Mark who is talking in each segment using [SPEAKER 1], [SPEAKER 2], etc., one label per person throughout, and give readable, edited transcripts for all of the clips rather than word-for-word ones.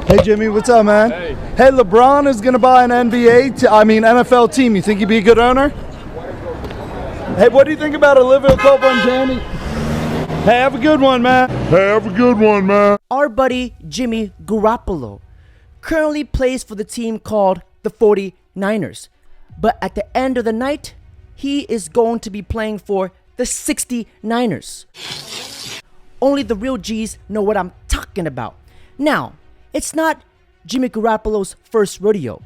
[SPEAKER 1] Hey Jimmy, what's up, man? Hey, LeBron is gonna buy an NFL team. You think he'd be a good owner? Hey, what do you think about Olivia Copeland, Jamie? Hey, have a good one, man.
[SPEAKER 2] Our buddy Jimmy Garoppolo currently plays for the team called the 49ers. But at the end of the night, he is going to be playing for the 69ers. Only the real G's know what I'm talking about. Now, it's not Jimmy Garoppolo's first rodeo.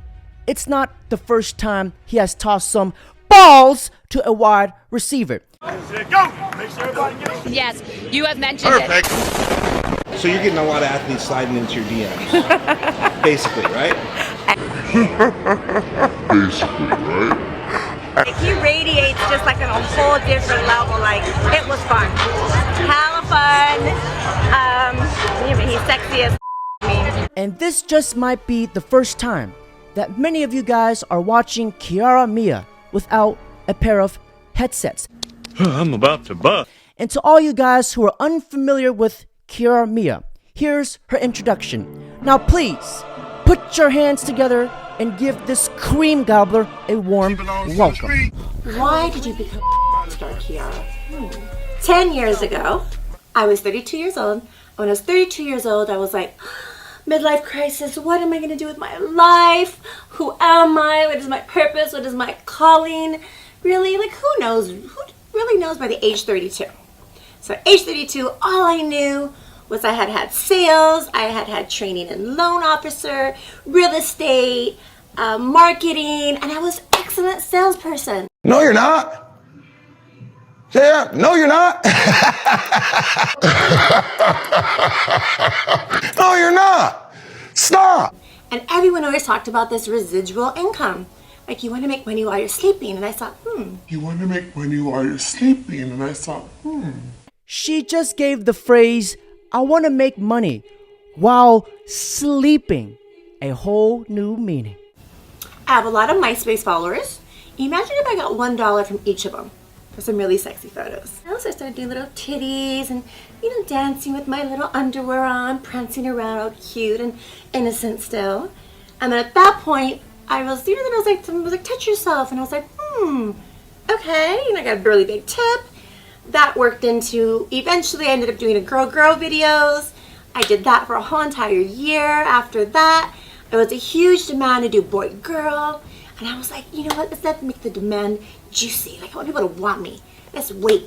[SPEAKER 2] It's not the first time he has tossed some balls to a wide receiver.
[SPEAKER 3] Yes, you have mentioned it.
[SPEAKER 4] So you're getting a lot of athletes sliding into your DMs, basically, right?
[SPEAKER 5] He radiates just like on a whole different level. Like, it was fun. Hella fun. He's sexy as me.
[SPEAKER 2] And this just might be the first time that many of you guys are watching Kiara Mia without a pair of headsets.
[SPEAKER 6] I'm about to bust.
[SPEAKER 2] And to all you guys who are unfamiliar with Kiara Mia, here's her introduction. Now please, put your hands together and give this cream gobbler a warm welcome.
[SPEAKER 5] Why did you become a star, Kiara? 10 years ago, I was 32 years old. When I was 32 years old, I was like, midlife crisis, what am I going to do with my life? Who am I? What is my purpose? What is my calling? Really, like, who knows? Who really knows by the age 32? So at age 32, all I knew was I had had sales, I had had training in loan officer, real estate, marketing, and I was an excellent salesperson.
[SPEAKER 4] No, you're not. Yeah, no, you're not. No, you're not. Stop.
[SPEAKER 5] And everyone always talked about this residual income. Like, you want to make money while you're sleeping. And I thought,
[SPEAKER 7] You want to make money while you're sleeping. And I thought,
[SPEAKER 2] She just gave the phrase, I want to make money while sleeping, a whole new meaning.
[SPEAKER 5] I have a lot of MySpace followers. Imagine if I got $1 from each of them for some really sexy photos. I also started doing little titties and, dancing with my little underwear on, prancing around, all cute and innocent still. And then at that point, I was like, touch yourself. And I was like, okay. And I got a really big tip. That worked into, eventually I ended up doing a girl videos. I did that for a whole entire year. After that, there was a huge demand to do boy-girl. And I was like, you know what, let's make the demand juicy. Like, I want people to want me. Let's wait.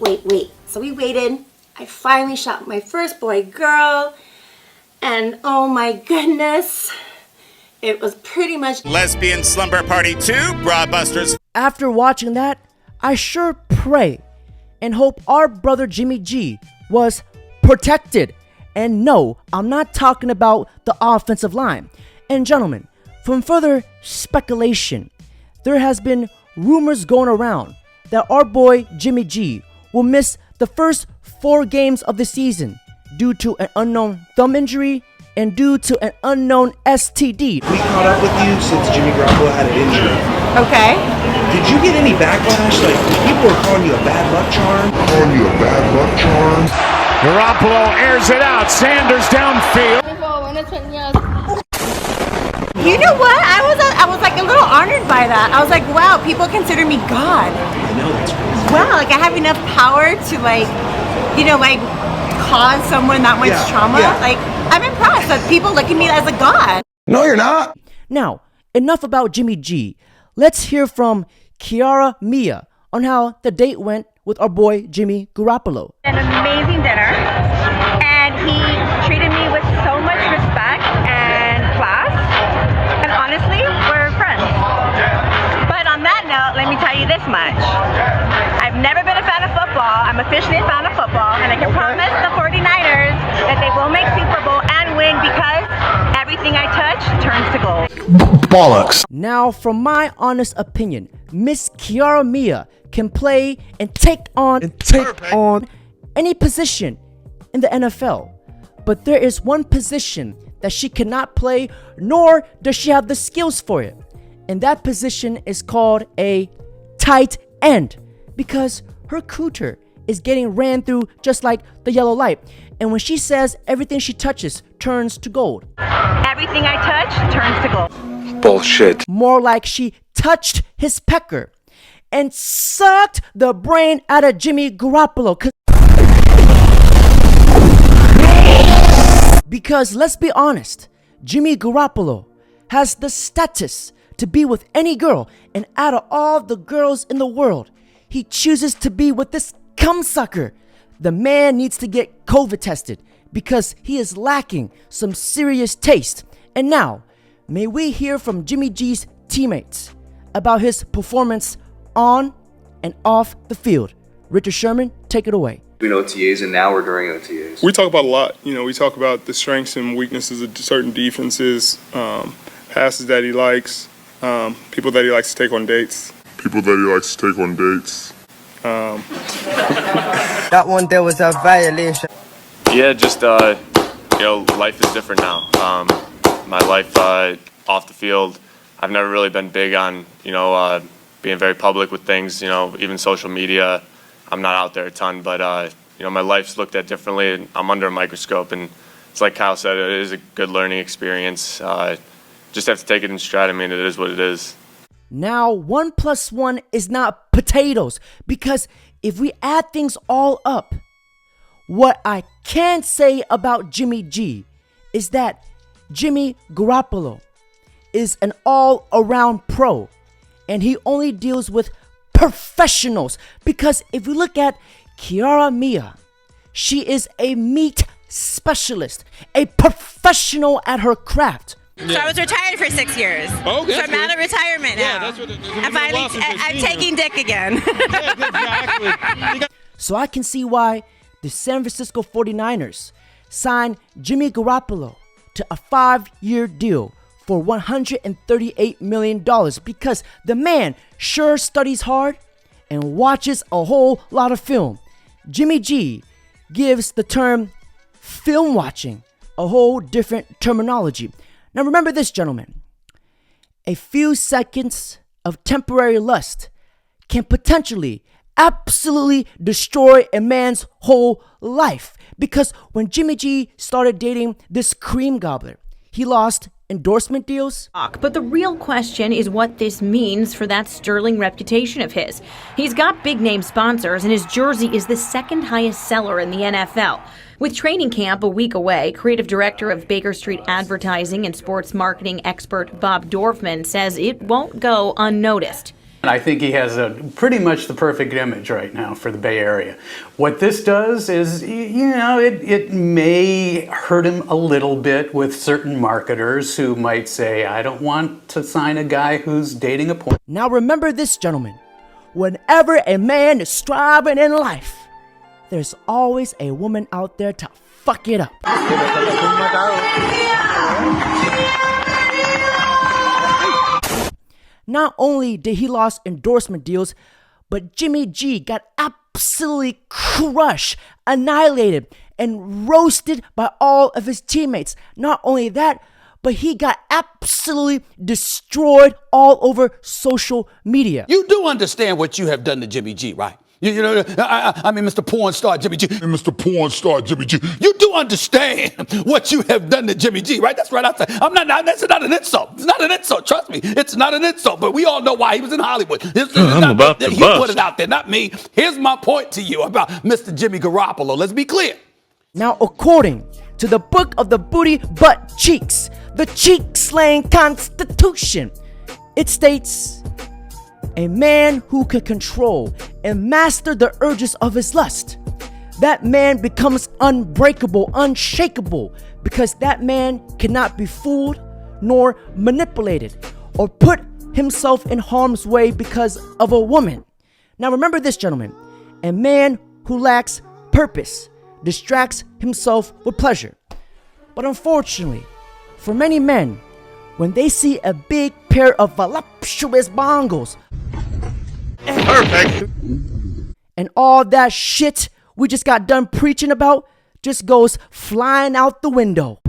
[SPEAKER 5] So we waited. I finally shot my first boy-girl. And oh my goodness, it was pretty much
[SPEAKER 6] Lesbian Slumber Party 2, Broadbusters.
[SPEAKER 2] After watching that, I sure pray and hope our brother Jimmy G was protected. And no, I'm not talking about the offensive line. And gentlemen, from further speculation, there has been rumors going around that our boy Jimmy G will miss the first 4 games of the season due to an unknown thumb injury and due to an unknown STD.
[SPEAKER 4] We caught up with you since Jimmy Garoppolo had an injury.
[SPEAKER 5] okay.
[SPEAKER 4] Did you get any backlash? Like, people were calling you a bad luck charm?
[SPEAKER 6] Garoppolo airs it out. Sanders downfield.
[SPEAKER 5] You know what? I was like a little honored by that. I was like, wow, people consider me God.
[SPEAKER 4] I know, that's crazy.
[SPEAKER 5] Wow, like I have enough power to like cause someone that much trauma.
[SPEAKER 4] Yeah.
[SPEAKER 5] Like, I'm impressed that people look at me as a god.
[SPEAKER 4] No, you're not.
[SPEAKER 2] Now, enough about Jimmy G. Let's hear from Kiara Mia on how the date went with our boy Jimmy Garoppolo.
[SPEAKER 5] An amazing dinner, and he treated me with so much respect and class, and honestly, we're friends. But on that note, let me tell you this much. I've never been a fan of football. I'm officially a fan of football, and I can promise the 49ers that they will make Super Bowl and win because everything I touch turns to gold.
[SPEAKER 4] Bollocks.
[SPEAKER 2] Now, from my honest opinion, Miss Kiara Mia can play and take on any position in the NFL. But there is one position that she cannot play, nor does she have the skills for it. And that position is called a tight end, because her cooter is getting ran through just like the yellow light. And when she says everything she touches turns to gold.
[SPEAKER 8] Everything I touch turns to gold.
[SPEAKER 6] Bullshit.
[SPEAKER 2] More like she touched his pecker and sucked the brain out of Jimmy Garoppolo. Because let's be honest, Jimmy Garoppolo has the status to be with any girl, and out of all the girls in the world, he chooses to be with this cumsucker. The man needs to get COVID tested because he is lacking some serious taste. And now, may we hear from Jimmy G's teammates about his performance on and off the field. Richard Sherman, take it away.
[SPEAKER 9] Between OTAs and now we're during OTAs.
[SPEAKER 10] We talk about a lot. We talk about the strengths and weaknesses of certain defenses, passes that he likes, people that he likes to take on dates.
[SPEAKER 11] That one there was a violation.
[SPEAKER 12] Yeah, just life is different now. My life off the field, I've never really been big on being very public with things. Even social media, I'm not out there a ton, but my life's looked at differently. And I'm under a microscope, and it's like Kyle said, it is a good learning experience. Just have to take it in stride. I mean, it is what it is.
[SPEAKER 2] Now, 1 + 1 is not potatoes, because if we add things all up, what I can say about Jimmy G is that Jimmy Garoppolo is an all-around pro, and he only deals with professionals. Because if we look at Kiara Mia, she is a meat specialist, a professional at her craft.
[SPEAKER 3] So I was retired for 6 years.
[SPEAKER 4] Oh,
[SPEAKER 3] so I'm out of retirement now.
[SPEAKER 4] Yeah, that's what
[SPEAKER 3] I'm taking dick again.
[SPEAKER 4] Exactly.
[SPEAKER 2] So I can see why the San Francisco 49ers signed Jimmy Garoppolo to a 5-year deal for $138 million, because the man sure studies hard and watches a whole lot of film. Jimmy G gives the term film watching a whole different terminology. Now remember this, gentlemen. A few seconds of temporary lust can potentially, absolutely destroy a man's whole life. Because when Jimmy G started dating this cream gobbler, he lost endorsement deals.
[SPEAKER 8] But the real question is what this means for that sterling reputation of his. He's got big name sponsors, and his jersey is the second highest seller in the NFL. With training camp a week away, creative director of Baker Street Advertising and sports marketing expert Bob Dorfman says it won't go unnoticed.
[SPEAKER 13] I think he has pretty much the perfect image right now for the Bay Area. What this does is, it may hurt him a little bit with certain marketers who might say, I don't want to sign a guy who's dating a porn.
[SPEAKER 2] Now remember this, gentlemen. Whenever a man is striving in life, there's always a woman out there to fuck it up. Not only did he lose endorsement deals, but Jimmy G got absolutely crushed, annihilated, and roasted by all of his teammates. Not only that, but he got absolutely destroyed all over social media.
[SPEAKER 14] You do understand what you have done to Jimmy G, right? I mean, Mr. Porn Star Jimmy G. You do understand what you have done to Jimmy G, right? That's right. That's not an insult. It's not an insult. Trust me. It's not an insult. But we all know why he was in Hollywood.
[SPEAKER 6] I'm about to
[SPEAKER 14] He
[SPEAKER 6] bust.
[SPEAKER 14] put it out there, not me. Here's my point to you about Mr. Jimmy Garoppolo. Let's be clear.
[SPEAKER 2] Now, according to the Book of the Booty Butt Cheeks, the cheek-slaying constitution, it states, a man who can control and master the urges of his lust, that man becomes unbreakable, unshakable, because that man cannot be fooled nor manipulated or put himself in harm's way because of a woman. Now remember this, gentlemen. A man who lacks purpose distracts himself with pleasure. But unfortunately, for many men, when they see a big pair of voluptuous bongos,
[SPEAKER 4] Perfect.
[SPEAKER 2] and all that shit we just got done preaching about just goes flying out the window.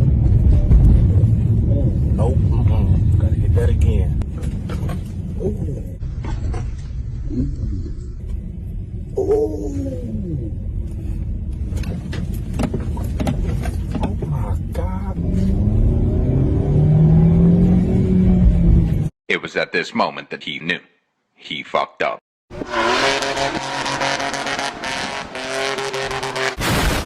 [SPEAKER 14] Nope. Gotta get that again. Ooh.
[SPEAKER 15] It was at this moment that he knew. He fucked up.